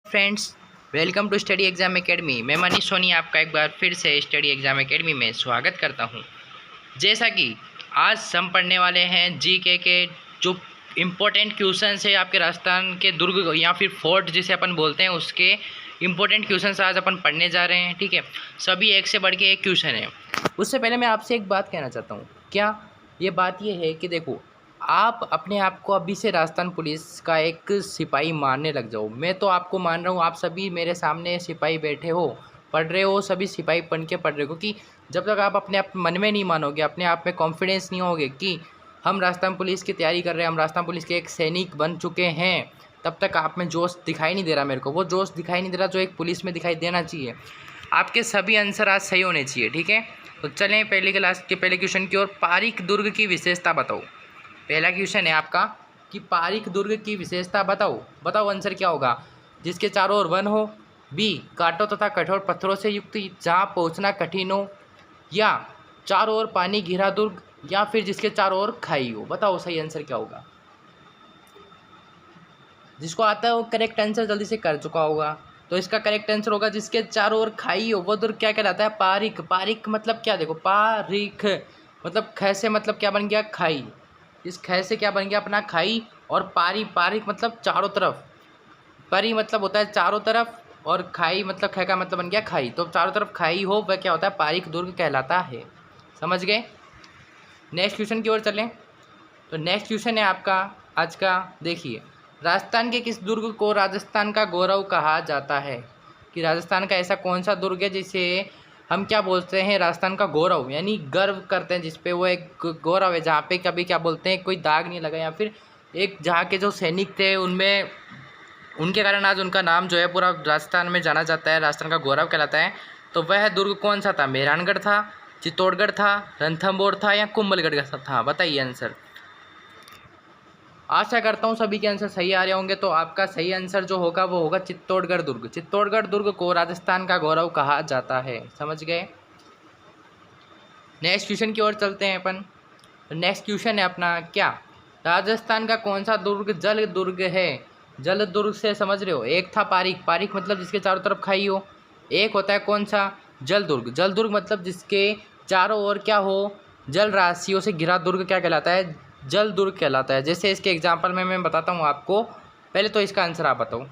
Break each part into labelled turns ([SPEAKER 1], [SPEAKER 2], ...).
[SPEAKER 1] Friends, welcome to study exam academy. मैं मनीष सोनी आपका एक बार फिर से स्टडी एग्ज़ाम एकेडमी में स्वागत करता हूं। जैसा कि आज हम पढ़ने वाले हैं जीके के जो इम्पोर्टेंट क्वेश्चंस है आपके राजस्थान के दुर्ग या फिर फोर्ट जिसे अपन बोलते हैं उसके इम्पोर्टेंट क्वेश्चंस आज अपन पढ़ने जा रहे हैं। ठीक है, सभी एक से बढ़ के एक क्वेश्चन है। उससे पहले मैं आपसे एक बात कहना चाहता हूँ। क्या ये बात ये है कि देखो, आप अपने आप को अभी से राजस्थान पुलिस का एक सिपाही मानने लग जाओ। मैं तो आपको मान रहा हूँ, आप सभी मेरे सामने सिपाही बैठे हो, पढ़ रहे हो, सभी सिपाही बन के पढ़ रहे हो। क्योंकि जब तक आप अपने आप मन में नहीं मानोगे, अपने आप में कॉन्फिडेंस नहीं होगे कि हम राजस्थान पुलिस की तैयारी कर रहे हैं, हम राजस्थान पुलिस के एक सैनिक बन चुके हैं, तब तक आप में जोश दिखाई नहीं दे रहा। मेरे को वो जोश दिखाई नहीं दे रहा जो एक पुलिस में दिखाई देना चाहिए। आपके सभी आंसर आज सही होने चाहिए। ठीक है, तो चलें पहले क्लास के पहले क्वेश्चन की ओर। पारीक दुर्ग की विशेषता बताओ। पहला क्वेश्चन है आपका कि पारीक दुर्ग की विशेषता बताओ। बताओ आंसर क्या होगा। जिसके चारों ओर वन हो, बी कांटों तथा कठोर पत्थरों से युक्त जहां पहुंचना कठिन हो, या चारों ओर पानी घिरा दुर्ग, या फिर जिसके चारों ओर खाई हो। बताओ सही आंसर क्या होगा। जिसको आता है वो करेक्ट आंसर जल्दी से कर चुका होगा। तो इसका करेक्ट आंसर होगा जिसके चारों ओर खाई हो वो दुर्ग क्या कहलाता है। पारीक। पारीक मतलब क्या, देखो पारीक मतलब ख से मतलब क्या बन गया, खाई। इस ख से क्या बन गया अपना, खाई। और पारी, पारीक मतलब चारों तरफ। परी मतलब होता है चारों तरफ, और खाई मतलब ख का मतलब बन गया खाई। तो चारों तरफ खाई हो वह क्या होता है, पारीक दुर्ग कहलाता है। समझ गए। नेक्स्ट क्वेश्चन की ओर चलें। तो नेक्स्ट क्वेश्चन है आपका आज का, देखिए, राजस्थान के किस दुर्ग को राजस्थान का गौरव कहा जाता है। कि राजस्थान का ऐसा कौन सा दुर्ग है जिसे हम क्या बोलते हैं, राजस्थान का गौरव, यानी गर्व करते हैं जिस पे, वो एक गौरव है जहाँ पे कभी क्या बोलते हैं कोई दाग नहीं लगा, या फिर एक जहाँ के जो सैनिक थे उनमें उनके कारण आज उनका नाम जो है पूरा राजस्थान में जाना जाता है, राजस्थान का गौरव कहलाता है। तो वह दुर्ग कौन सा था। मेहरानगढ़ था, चित्तौड़गढ़ था, रणथंभौर था, या कुंभलगढ़ था। बताइए आंसर। आशा करता हूँ सभी के आंसर सही आ रहे होंगे। तो आपका सही आंसर जो होगा वो होगा चित्तौड़गढ़ दुर्ग। चित्तौड़गढ़ दुर्ग को राजस्थान का गौरव कहा जाता है। समझ गए। नेक्स्ट क्वेश्चन की ओर चलते हैं अपन। नेक्स्ट क्वेश्चन है अपना क्या, राजस्थान का कौन सा दुर्ग जल दुर्ग है। जल दुर्ग से समझ रहे हो, एक था पारीक। पारीक मतलब जिसके चारों तरफ खाई हो। एक होता है कौन सा, जल दुर्ग। जल दुर्ग मतलब जिसके चारों ओर क्या हो, जल राशियों से घिरा दुर्ग क्या कहलाता है, जल दुर्ग कहलाता है। जैसे इसके एग्जाम्पल में मैं बताता हूँ आपको। पहले तो इसका आंसर आप बताओ।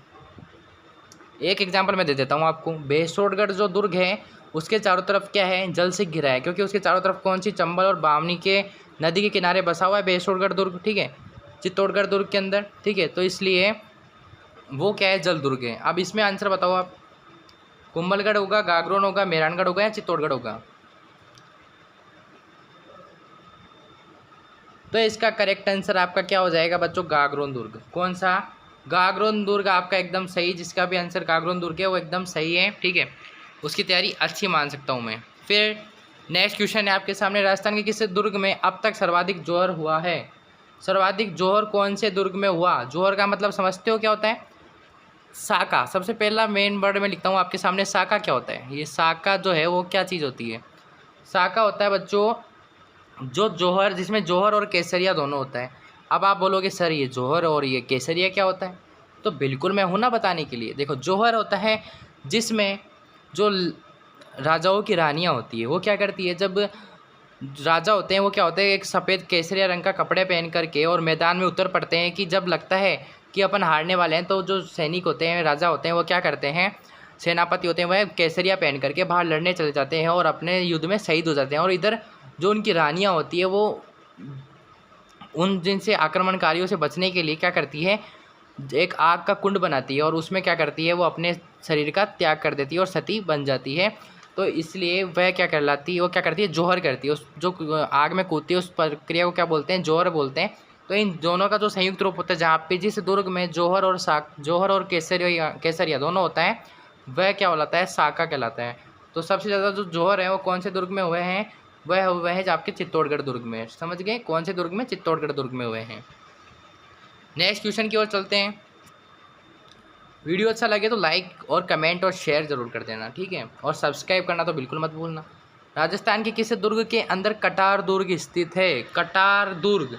[SPEAKER 1] एक एग्जाम्पल मैं दे देता हूँ आपको। बेसोड़गढ़ जो दुर्ग है उसके चारों तरफ क्या है, जल से घिरा है, क्योंकि उसके चारों तरफ कौन सी, चंबल और बामनी के नदी के किनारे बसा हुआ है बेसोड़गढ़ दुर्ग। ठीक है, चित्तौड़गढ़ दुर्ग के अंदर। ठीक है, तो इसलिए वो क्या है, जल दुर्ग है। अब इसमें आंसर बताओ आप। कुंभलगढ़ होगा, गागरोन होगा, मेहरानगढ़ होगा, या चित्तौड़गढ़ होगा। तो इसका करेक्ट आंसर आपका क्या हो जाएगा बच्चों, गागरोन दुर्ग। कौन सा, गागरोन दुर्ग आपका एकदम सही। जिसका भी आंसर गागरोन दुर्ग है वो एकदम सही है। ठीक है, उसकी तैयारी अच्छी मान सकता हूँ मैं। फिर नेक्स्ट क्वेश्चन है आपके सामने, राजस्थान के किस दुर्ग में अब तक सर्वाधिक जोहर हुआ है। सर्वाधिक जोहर कौन से दुर्ग में हुआ। जोहर का मतलब समझते हो क्या होता है, साका। सबसे पहला मेन वर्ड में लिखता हूँ आपके सामने, साका क्या होता है। ये साका जो है वो क्या चीज़ होती है। साका होता है बच्चों जो जोहर, जिसमें जोहर और केसरिया दोनों होता है। अब आप बोलोगे सर ये जोहर और ये केसरिया क्या होता है, तो बिल्कुल मैं हूँ ना बताने के लिए। देखो, जोहर होता है जिसमें जो राजाओं की रानियाँ होती है वो क्या करती है, जब राजा होते हैं वो क्या होते हैं, एक सफ़ेद केसरिया रंग का कपड़े पहन करके और मैदान में उतर पड़ते हैं। कि जब लगता है कि अपन हारने वाले हैं तो जो सैनिक होते हैं, राजा होते हैं, वो क्या करते हैं, सेनापति होते हैं, वह केसरिया पहन करके बाहर लड़ने चले जाते हैं और अपने युद्ध में शहीद हो जाते हैं। और इधर जो उनकी रानियाँ होती है वो उन जिनसे आक्रमणकारियों से बचने के लिए क्या करती है, एक आग का कुंड बनाती है और उसमें क्या करती है, वो अपने शरीर का त्याग कर देती है और सती बन जाती है। तो इसलिए वह क्या कहलाती है, वो क्या करती है, जोहर करती है। उस जो आग में कूदती है उस प्रक्रिया को क्या बोलते हैं, जोहर बोलते हैं। तो इन दोनों का जो संयुक्त रूप होता है, जहाँ पे जिस दुर्ग में जोहर और केसरिया दोनों होता है, वह क्या कहलाता है, साका कहलाता है। तो सबसे ज़्यादा जो जोहर है वो कौन से दुर्ग में हुए हैं, वह है आपके चित्तौड़गढ़ दुर्ग में। समझ गए, कौन से दुर्ग में, चित्तौड़गढ़ दुर्ग में हुए हैं। नेक्स्ट क्वेश्चन की ओर चलते हैं। वीडियो अच्छा लगे तो लाइक और कमेंट और शेयर जरूर कर देना। ठीक है, और सब्सक्राइब करना तो बिल्कुल मत भूलना। राजस्थान के किस दुर्ग के अंदर कटार दुर्ग स्थित है। कटार दुर्ग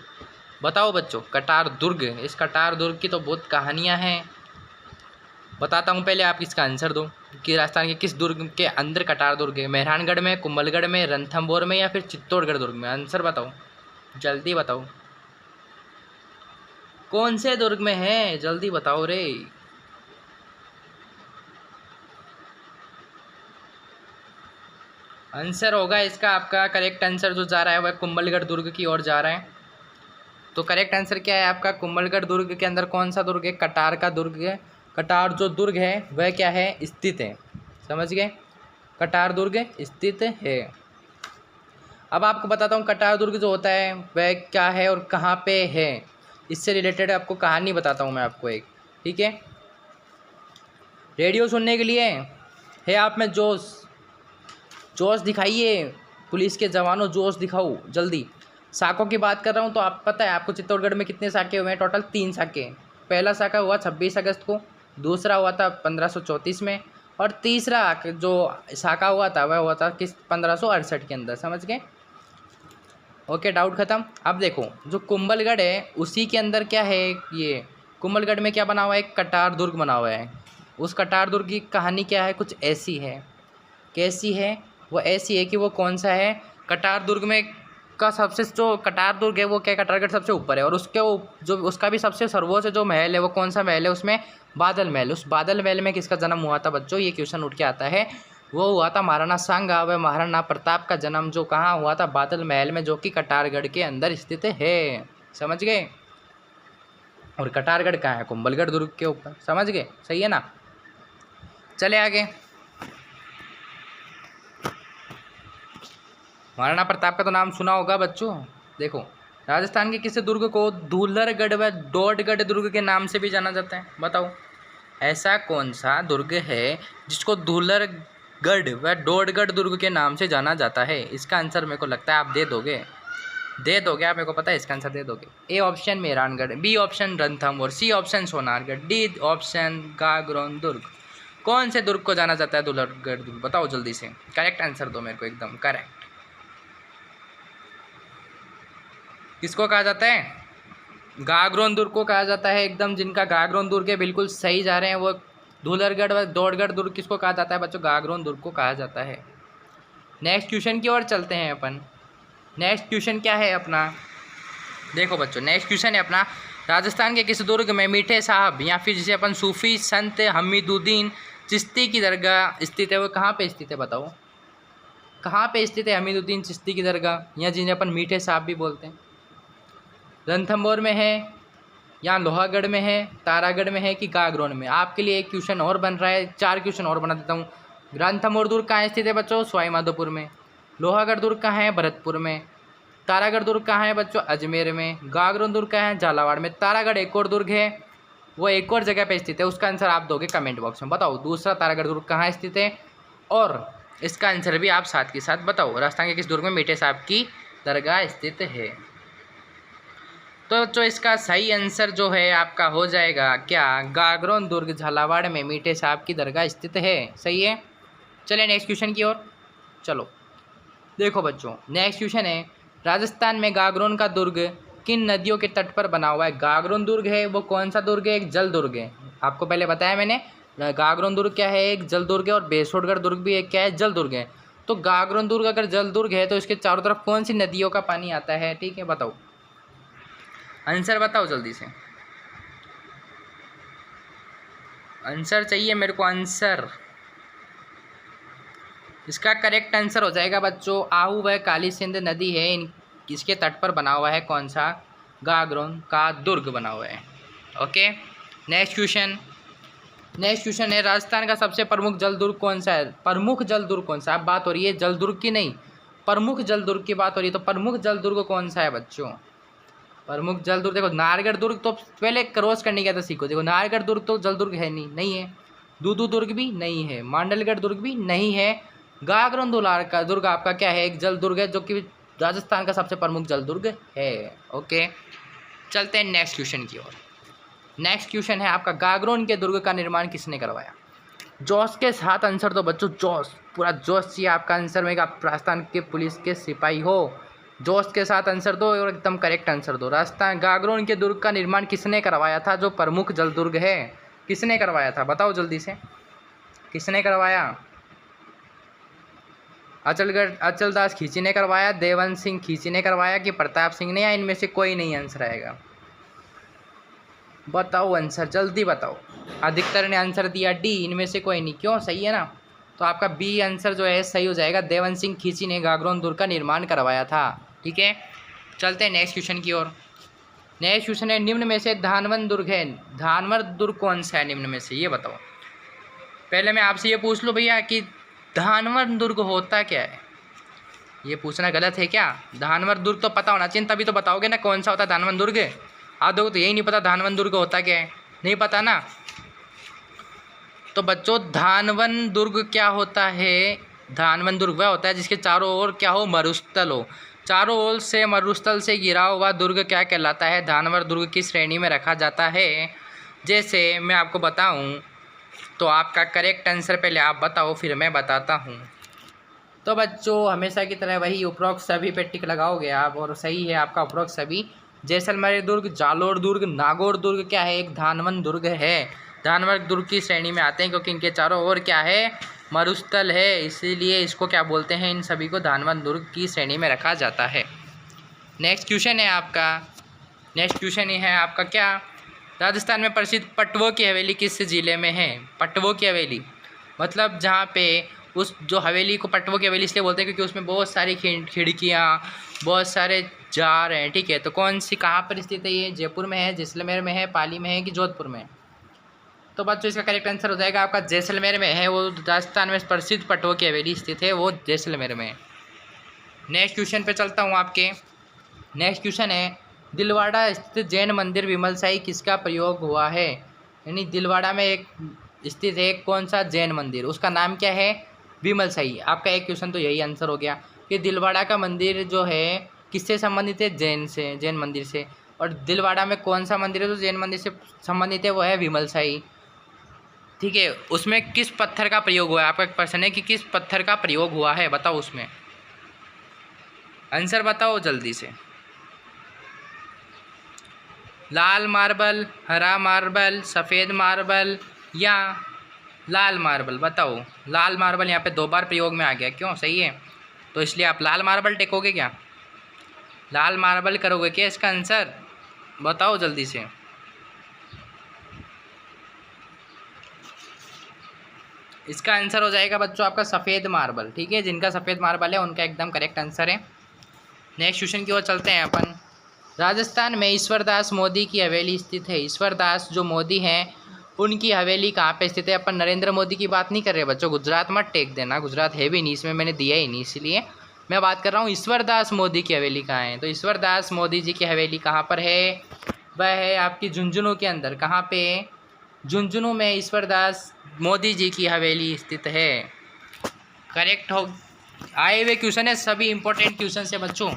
[SPEAKER 1] बताओ बच्चों, कटार दुर्ग। इस कटार दुर्ग की तो बहुत कहानियाँ हैं। बताता हूँ, पहले आप इसका आंसर दो कि राजस्थान के किस दुर्ग के अंदर कटार दुर्ग है। मेहरानगढ़ में, कुंभलगढ़ में, रणथंभौर में या फिर चित्तौड़गढ़ दुर्ग में। आंसर बताओ, जल्दी बताओ, कौन से दुर्ग में है, जल्दी बताओ रे। आंसर होगा इसका, आपका करेक्ट आंसर जो जा रहा है वह कुंभलगढ़ दुर्ग की ओर जा रहा है। तो करेक्ट आंसर क्या है आपका, कुंभलगढ़ दुर्ग के अंदर कौन सा दुर्ग है, कटार का दुर्ग है। कटार जो दुर्ग है वह क्या है, स्थित है। समझ गए, कटार दुर्ग स्थित है। अब आपको बताता हूँ कटार दुर्ग जो होता है वह क्या है और कहाँ पे है। इससे रिलेटेड आपको कहानी बताता हूँ मैं आपको एक, ठीक है। रेडियो सुनने के लिए है आप में जोश, जोश दिखाइए पुलिस के जवानों, जोश दिखाओ जल्दी। साकों की बात कर रहा हूँ तो आप पता है आपको चित्तौड़गढ़ में कितने साके हुए हैं, टोटल 3 साके। पहला साका हुआ 26 अगस्त को, दूसरा हुआ था 1534 में, और तीसरा जो साका हुआ था वह हुआ था किस 1568 के अंदर। समझ गए, ओके, डाउट खत्म। अब देखो जो कुंभलगढ़ है उसी के अंदर क्या है, ये कुंभलगढ़ में क्या बना हुआ है, एक कटार दुर्ग बना हुआ है। उस कटार दुर्ग की कहानी क्या है, कुछ ऐसी है। कैसी है, वो ऐसी है कि वो कौन सा है, कटार दुर्ग में का सबसे जो कटार दुर्ग है वो क्या, कटारगढ़ सबसे ऊपर है, और उसके वो जो उसका भी सबसे सर्वोच्च जो महल है वो कौन सा महल है, उसमें बादल महल। उस बादल महल में किसका जन्म हुआ था बच्चों, ये क्वेश्चन उठ के आता है। वो हुआ था महाराणा सांगा व महाराणा प्रताप का जन्म जो कहाँ हुआ था, बादल महल में, जो कि कटारगढ़ के अंदर स्थित है। समझ गए, और कटारगढ़ कहाँ है, कुंभलगढ़ दुर्ग के ऊपर। समझ गए, सही है ना। चले आगे। महाराणा प्रताप का तो नाम सुना होगा बच्चों। देखो राजस्थान के किसी दुर्ग को धूलरगढ़ व डोडगढ़ दुर्ग के नाम से भी जाना जाता है। बताओ ऐसा कौन सा दुर्ग है जिसको धूलरगढ़ व डोडगढ़ दुर्ग के नाम से जाना जाता है। इसका आंसर मेरे को लगता है आप दे दोगे आप, मेरे को पता है इसका आंसर दे दोगे। A option Mehrangarh, B option Ranthambore, C option Sonargarh, D option Gagron दुर्ग। कौन से दुर्ग को जाना जाता है धूलरगढ़ दुर्ग, बताओ जल्दी से, करेक्ट आंसर दो मेरे को, एकदम करेक्ट। किसको कहा जाता है, गागरोन दुर्ग को कहा जाता है एकदम। जिनका गागरोन दुर्ग है बिल्कुल सही जा रहे हैं वो। धूलरगढ़ व डोडगढ़ दुर्ग किसको कहा जाता है बच्चों, गागरोन दुर्ग को कहा जाता है। नेक्स्ट क्वेश्चन की ओर चलते हैं अपन। नेक्स्ट क्वेश्चन क्या है अपना, देखो बच्चों नेक्स्ट क्वेश्चन है अपना, राजस्थान के किस दुर्ग में मीठे साहब या फिर जिसे अपन सूफी संत हमीदुद्दीन चिश्ती की दरगाह स्थित है। वो कहाँ पे स्थित है बताओ, कहाँ पे स्थित है हमीदुद्दीन चिश्ती की दरगाह, या जिन्हें अपन मीठे साहब भी बोलते हैं। रणथंभौर में है, या लोहागढ़ में है, तारागढ़ में है कि गागरोन में। आपके लिए एक क्वेश्चन और बन रहा है, 4 क्वेश्चन और बना देता हूँ। रणथंभौर दुर्ग कहाँ स्थित है बच्चों, सवाई माधोपुर में। लोहागढ़ दुर्ग कहाँ है, भरतपुर में। तारागढ़ दुर्ग कहाँ है बच्चों, अजमेर में। गागरोन दुर्ग कहाँ है, झालावाड़ में। तारागढ़ एक और दुर्ग है, वो एक और जगह पे स्थित है। उसका आंसर आप दोगे कमेंट बॉक्स में। बताओ दूसरा तारागढ़ दुर्ग कहाँ स्थित है, और इसका आंसर भी आप साथ के साथ बताओ। राजस्थान के किस दुर्ग में मीठे साहब की दरगाह स्थित है। तो जो इसका सही आंसर जो है आपका हो जाएगा क्या, गागरोन दुर्ग झालावाड़ में मीठे साहब की दरगाह स्थित है। सही है, चलिए नेक्स्ट क्वेश्चन की ओर चलो। देखो बच्चों नेक्स्ट क्वेश्चन है, राजस्थान में गागरोन का दुर्ग किन नदियों के तट पर बना हुआ है। गागरोन दुर्ग है वो कौन सा दुर्ग है, एक जल दुर्ग है। आपको पहले बताया मैंने, गागरोन दुर्ग क्या है, एक जल दुर्ग है, और बेसोडगढ़ दुर्ग भी एक क्या है, जल दुर्ग है। तो गागरोन दुर्ग अगर जल दुर्ग है तो इसके चारों तरफ कौन सी नदियों का पानी आता है, ठीक है बताओ, आंसर बताओ जल्दी से, आंसर चाहिए मेरे को आंसर। इसका करेक्ट आंसर हो जाएगा बच्चों आहू व काली सिंध नदी है, इसके तट पर बना हुआ है कौन सा, गागरोन का दुर्ग बना हुआ है। ओके नेक्स्ट क्वेश्चन है, राजस्थान का सबसे प्रमुख जल दुर्ग कौन सा है। प्रमुख जल दुर्ग कौन सा, अब बात हो रही है जल दुर्ग की नहीं, प्रमुख जल दुर्ग की बात हो रही है। तो प्रमुख जल दुर्ग कौन सा है बच्चों, प्रमुख जल दुर्ग। देखो नाहरगढ़ दुर्ग तो पहले क्रॉस करने का था सीखो। देखो नाहरगढ़ दुर्ग तो जल दुर्ग है नहीं है। दूदू दुर्ग भी नहीं है, मांडलगढ़ दुर्ग भी नहीं है। गागरोन का दुर्ग आपका क्या है, एक जल दुर्ग है जो कि राजस्थान का सबसे प्रमुख जल दुर्ग है। ओके चलते हैं नेक्स्ट क्वेश्चन की ओर। नेक्स्ट क्वेश्चन है आपका, गागरोन के दुर्ग का निर्माण किसने करवाया। जोश के साथ आंसर दो बच्चों, जोश, पूरा जोश चाहिए आपका आंसर में। आप राजस्थान के पुलिस के सिपाही हो, जोश के साथ आंसर दो और एकदम करेक्ट आंसर दो। राजस्थान गागरोन के दुर्ग का निर्माण किसने करवाया था, जो प्रमुख जल दुर्ग है। किसने करवाया था, बताओ जल्दी से, किसने करवाया? अचलदास खींची ने करवाया, देवंत सिंह खींची ने करवाया कि प्रताप सिंह ने, या इनमें से कोई नहीं आंसर आएगा? बताओ आंसर, जल्दी बताओ। अधिकतर ने आंसर दिया डी, इनमें से कोई नहीं। क्यों? सही है ना, तो आपका बी आंसर जो है सही हो जाएगा। देवंत सिंह खींची ने गागरोन दुर्ग का निर्माण करवाया था। ठीक है, चलते हैं नेक्स्ट क्वेश्चन की ओर। नेक्स्ट क्वेश्चन है, निम्न में से धानवन दुर्ग है, धानवर दुर्ग कौन सा है निम्न में से, ये बताओ। पहले मैं आपसे ये पूछ लूँ भैया कि धानवर दुर्ग होता क्या है? ये पूछना गलत है क्या? धानवर दुर्ग तो पता होना चाहिए, तभी तो बताओगे ना कौन सा होता है धानवन दुर्ग। आप लोग तो यही नहीं पता धानवन दुर्ग होता क्या है, नहीं पता ना। तो बच्चों धानवन दुर्ग क्या होता है? धानवन दुर्ग वह होता है जिसके चारों ओर क्या हो, मरुस्थल हो। चारों ओर से मरुस्थल से घिरा हुआ दुर्ग क्या कहलाता है? धानवर दुर्ग की श्रेणी में रखा जाता है। जैसे मैं आपको बताऊं तो आपका करेक्ट आंसर पहले आप बताओ, फिर मैं बताता हूं। तो बच्चों हमेशा की तरह वही उपरोक्त सभी पे टिक लगाओगे आप, और सही है आपका उपरोक्त सभी। जैसलमेर दुर्ग, जालोर दुर्ग, नागौर दुर्ग क्या है? एक धानवन दुर्ग है। धानवर दुर्ग की श्रेणी में आते हैं क्योंकि इनके चारों ओर क्या है, मरुस्थल है, इसीलिए इसको क्या बोलते हैं, इन सभी को धानवन दुर्ग की श्रेणी में रखा जाता है। नेक्स्ट क्वेश्चन है आपका, नेक्स्ट क्वेश्चन है आपका क्या, राजस्थान में प्रसिद्ध पटवों की हवेली किस ज़िले में है? पटवों की हवेली मतलब जहाँ पे उस जो हवेली को पटवों की हवेली इसलिए बोलते हैं क्योंकि उसमें बहुत सारी खिड़कियाँ, बहुत सारे जार हैं। ठीक है, तो कौन सी कहाँ पर स्थित है ये? जयपुर में है, जैसलमेर में है, पाली में है कि जोधपुर में? तो बच्चों इसका करेक्ट आंसर हो जाएगा आपका जैसलमेर में है। वो राजस्थान में प्रसिद्ध पटवों की हवेली स्थित है, वो जैसलमेर में। नेक्स्ट क्वेश्चन पे चलता हूँ आपके। नेक्स्ट क्वेश्चन है, दिलवाड़ा स्थित जैन मंदिर विमलसाई किसका प्रयोग हुआ है? यानी दिलवाड़ा में एक स्थित है कौन सा जैन मंदिर, उसका नाम क्या है? विमलसाई। आपका एक क्वेश्चन तो यही आंसर हो गया कि दिलवाड़ा का मंदिर जो है किससे संबंधित है? जैन से, जैन मंदिर से। और दिलवाड़ा में कौन सा मंदिर है जो जैन मंदिर से संबंधित है? वो है विमलसाई। ठीक है, उसमें किस पत्थर का प्रयोग हुआ है? आपका एक प्रश्न है कि किस पत्थर का प्रयोग हुआ है, बताओ उसमें आंसर बताओ जल्दी से। लाल मार्बल, हरा मार्बल, सफ़ेद मार्बल या लाल मार्बल, बताओ। लाल मार्बल यहाँ पे 2 बार प्रयोग में आ गया, क्यों? सही है, तो इसलिए आप लाल मार्बल टेकोगे क्या? लाल मार्बल करोगे क्या इसका आंसर? बताओ जल्दी से। इसका आंसर हो जाएगा बच्चों आपका सफ़ेद मार्बल। ठीक है, जिनका सफ़ेद मार्बल है उनका एकदम करेक्ट आंसर है। नेक्स्ट क्वेश्चन की ओर चलते हैं अपन। राजस्थान में ईश्वरदास मोदी की हवेली स्थित है। ईश्वरदास जो मोदी हैं उनकी हवेली कहाँ पे स्थित है? अपन नरेंद्र मोदी की बात नहीं कर रहे बच्चों, गुजरात मत टेक देना, गुजरात है भी नहीं, इसमें मैंने दिया ही नहीं, इसलिए मैं बात कर रहा हूँ ईश्वरदास मोदी की हवेली कहाँ है। तो ईश्वरदास मोदी जी की हवेली कहाँ पर है? वह है आपकी झुंझुनू के अंदर। कहाँ पे? झुंझुनू में ईश्वरदास मोदी जी की हवेली स्थित है। करेक्ट हो, आए हुए क्वेश्चन है, सभी इंपॉर्टेंट क्वेश्चन है बच्चों।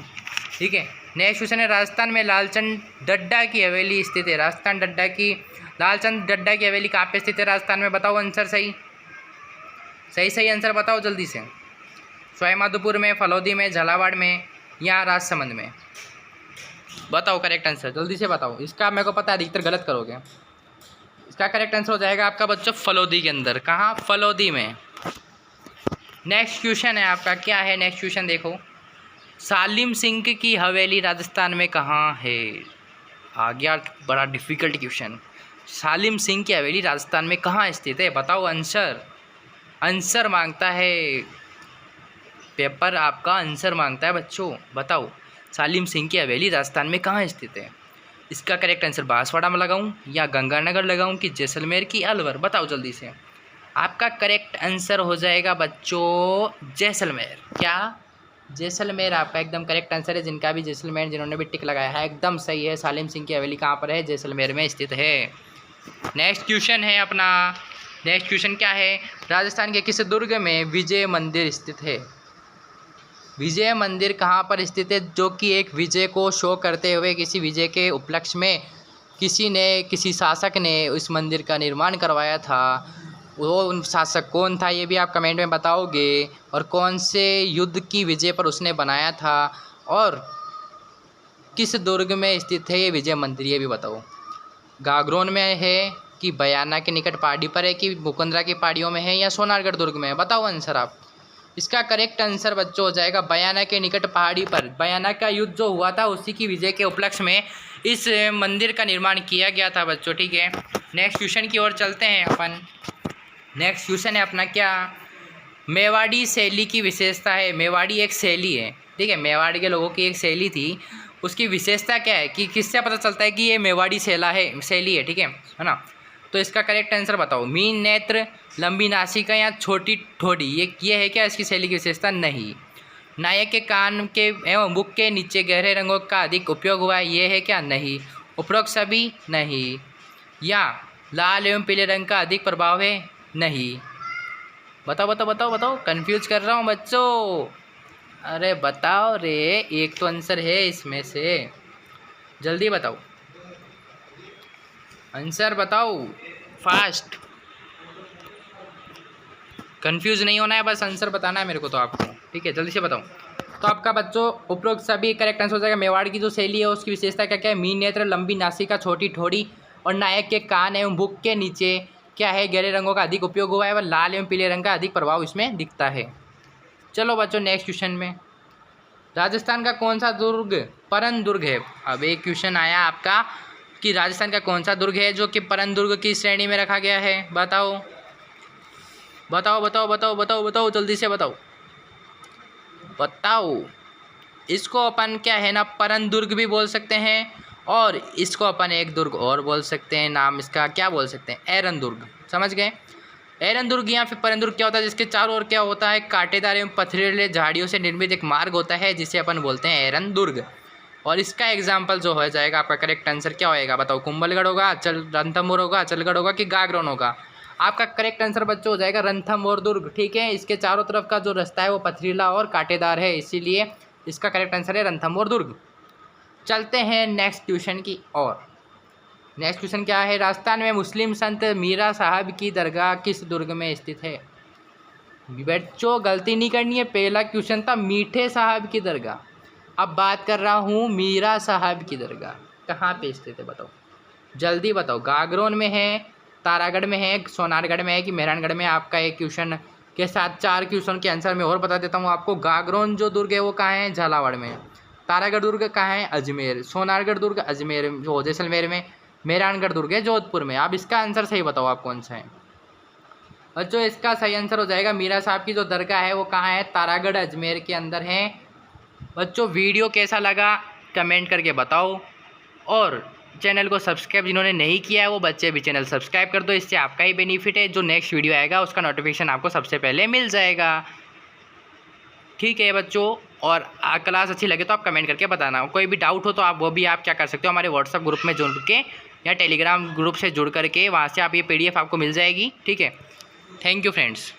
[SPEAKER 1] ठीक है, नेक्स्ट क्वेश्चन है, राजस्थान में लालचंद डड्डा की हवेली स्थित है। राजस्थान डड्डा की, लालचंद डड्डा की हवेली कहाँ पे स्थित है राजस्थान में? बताओ आंसर सही, सही सही आंसर बताओ जल्दी से। सवाईमाधोपुर में, फलौदी में, झालावाड़ में या राजसमंद में? बताओ करेक्ट आंसर जल्दी से बताओ। इसका मेरे को पता है अधिकतर गलत करोगे। इसका करेक्ट आंसर हो जाएगा आपका बच्चों फलौदी के अंदर। कहाँ? फलौदी में। नेक्स्ट क्वेश्चन है आपका, क्या है नेक्स्ट क्वेश्चन देखो, सालिम सिंह की हवेली राजस्थान में कहाँ है? आ गया बड़ा डिफ़िकल्ट क्वेश्चन। सालिम सिंह की हवेली राजस्थान में कहाँ स्थित है? बताओ आंसर, आंसर मांगता है पेपर, आपका आंसर मांगता है बच्चों। बताओ सालिम सिंह की हवेली राजस्थान में कहाँ स्थित है? इसका करेक्ट आंसर बांसवाड़ा में लगाऊं या गंगानगर लगाऊं कि जैसलमेर की अलवर? बताओ जल्दी से। आपका करेक्ट आंसर हो जाएगा बच्चों जैसलमेर। क्या? जैसलमेर आपका एकदम करेक्ट आंसर है। जिनका भी जैसलमेर, जिन्होंने भी टिक लगाया है एकदम सही है। सालिम सिंह की हवेली कहाँ पर है? जैसलमेर में स्थित है। नेक्स्ट क्वेश्चन है अपना, नेक्स्ट क्वेश्चन क्या है, राजस्थान के किस दुर्ग में विजय मंदिर स्थित है? विजय मंदिर कहाँ पर स्थित है? जो कि एक विजय को शो करते हुए, किसी विजय के उपलक्ष्य में किसी शासक ने इस मंदिर का निर्माण करवाया था। वो शासक कौन था ये भी आप कमेंट में बताओगे, और कौन से युद्ध की विजय पर उसने बनाया था, और किस दुर्ग में स्थित है ये विजय मंदिर, ये भी बताओ। गागरोन में है कि बयाना के निकट पहाड़ी पर है कि मुकुंदरा की पहाड़ियों में है या सोनारगढ़ दुर्ग में है? बताओ आंसर आप। इसका करेक्ट आंसर बच्चों हो जाएगा बयाना के निकट पहाड़ी पर। बयाना का युद्ध जो हुआ था उसी की विजय के उपलक्ष्य में इस मंदिर का निर्माण किया गया था बच्चों, ठीक है। नेक्स्ट क्वेश्चन की ओर चलते हैं अपन। नेक्स्ट क्वेश्चन है अपना क्या, मेवाड़ी शैली की विशेषता है। मेवाड़ी एक शैली है, ठीक है, मेवाड़ के लोगों की एक शैली थी। उसकी विशेषता क्या है कि किससे पता चलता है कि ये मेवाड़ी शैली है, ठीक है ना। तो इसका करेक्ट आंसर बताओ। मीन नेत्र, लंबी नासिका या छोटी ठोड़ी, ये है क्या इसकी शैली की विशेषता? नहीं। नायक के कान के एवं मुख के नीचे गहरे रंगों का अधिक उपयोग हुआ है, ये है क्या? नहीं। उपरोक्त सभी? नहीं। या लाल एवं पीले रंग का अधिक प्रभाव है? नहीं। बताओ बताओ बताओ बताओ, कंफ्यूज कर रहा हूँ बच्चों। अरे बताओ रे, एक तो आंसर है इसमें से, जल्दी बताओ आंसर बताओ, फास्ट। कंफ्यूज नहीं होना है, बस आंसर बताना है मेरे को तो आपको, ठीक है, जल्दी से बताओ। तो आपका बच्चों उपरोक्त सभी करेक्ट आंसर हो जाएगा। मेवाड़ की जो शैली है उसकी विशेषता क्या क्या है? मीन नेत्र, लंबी नासिका, छोटी ठोड़ी और नायक के कान एवं मुख के नीचे क्या है? गहरे रंगों का अधिक उपयोग हुआ है, वह लाल एवं पीले रंग का अधिक प्रभाव इसमें दिखता है। चलो बच्चों नेक्स्ट क्वेश्चन में, राजस्थान का कौन सा दुर्ग परन दुर्ग है? अब एक क्वेश्चन आया आपका कि राजस्थान का कौन सा दुर्ग है जो कि परन दुर्ग की श्रेणी में रखा गया है? बताओ बताओ बताओ बताओ बताओ बताओ, जल्दी से बताओ बताओ। इसको अपन क्या है ना, परन दुर्ग भी बोल सकते हैं और इसको अपन एक दुर्ग और बोल सकते हैं, नाम इसका क्या बोल सकते हैं? एरन दुर्ग। समझ गए? एरन दुर्ग या फिर परन दुर्ग क्या होता है? जिसके चारों ओर क्या होता है? कांटेदार एवं पथरीले झाड़ियों से निर्मित एक मार्ग होता है जिसे अपन बोलते हैं एरन दुर्ग। और इसका एग्जाम्पल जो हो जाएगा आपका करेक्ट आंसर क्या होएगा? बताओ। कुंभलगढ़ होगा, रणथंभौर होगा, अचलगढ़ होगा कि गागरोन होगा? आपका करेक्ट आंसर बच्चों हो जाएगा रणथंभौर दुर्ग, ठीक है। इसके चारों तरफ का जो रास्ता है वो पथरीला और कांटेदार है, इसीलिए इसका करेक्ट आंसर है रणथंभौर दुर्ग। चलते हैं नेक्स्ट क्वेश्चन की ओर। नेक्स्ट क्वेश्चन क्या है, राजस्थान में मुस्लिम संत मीरा साहब की दरगाह किस दुर्ग में स्थित है? बच्चों गलती नहीं करनी है, पहला क्वेश्चन था मीठे साहब की दरगाह, अब बात कर रहा हूँ मीरा साहब की दरगाह कहाँ पे स्थित है? बताओ जल्दी बताओ। गागरोन में है, तारागढ़ में है, सोनारगढ़ में है कि मेहरानगढ़ में? आपका एक क्वेश्चन के साथ 4 क्वेश्चन के आंसर मैं और बता देता हूँ आपको। गागरोन जो दुर्ग है वो कहाँ है? झालावाड़ में। तारागढ़ दुर्ग कहाँ है? अजमेर। सोनारगढ़ दुर्ग अजमेर जो जैसलमेर में। मेहरानगढ़ दुर्ग है जोधपुर में। अब इसका आंसर सही बताओ आप कौन सा है बच्चों? इसका सही आंसर हो जाएगा मीरा साहब की जो दरगाह है वो कहाँ है? तारागढ़ अजमेर के अंदर है। बच्चों वीडियो कैसा लगा कमेंट करके बताओ, और चैनल को सब्सक्राइब जिन्होंने नहीं किया है वो बच्चे भी चैनल सब्सक्राइब कर दो, इससे आपका ही बेनिफिट है। जो नेक्स्ट वीडियो आएगा उसका नोटिफिकेशन आपको सबसे पहले मिल जाएगा, ठीक है बच्चों। और क्लास अच्छी लगे तो आप कमेंट करके बताना। कोई भी डाउट हो तो आप वो भी आप क्या कर सकते हो, हमारे व्हाट्सएप ग्रुप में जुड़ के या टेलीग्राम ग्रुप से जुड़ करके, वहाँ से आप ये PDF आपको मिल जाएगी, ठीक है। Thank you friends.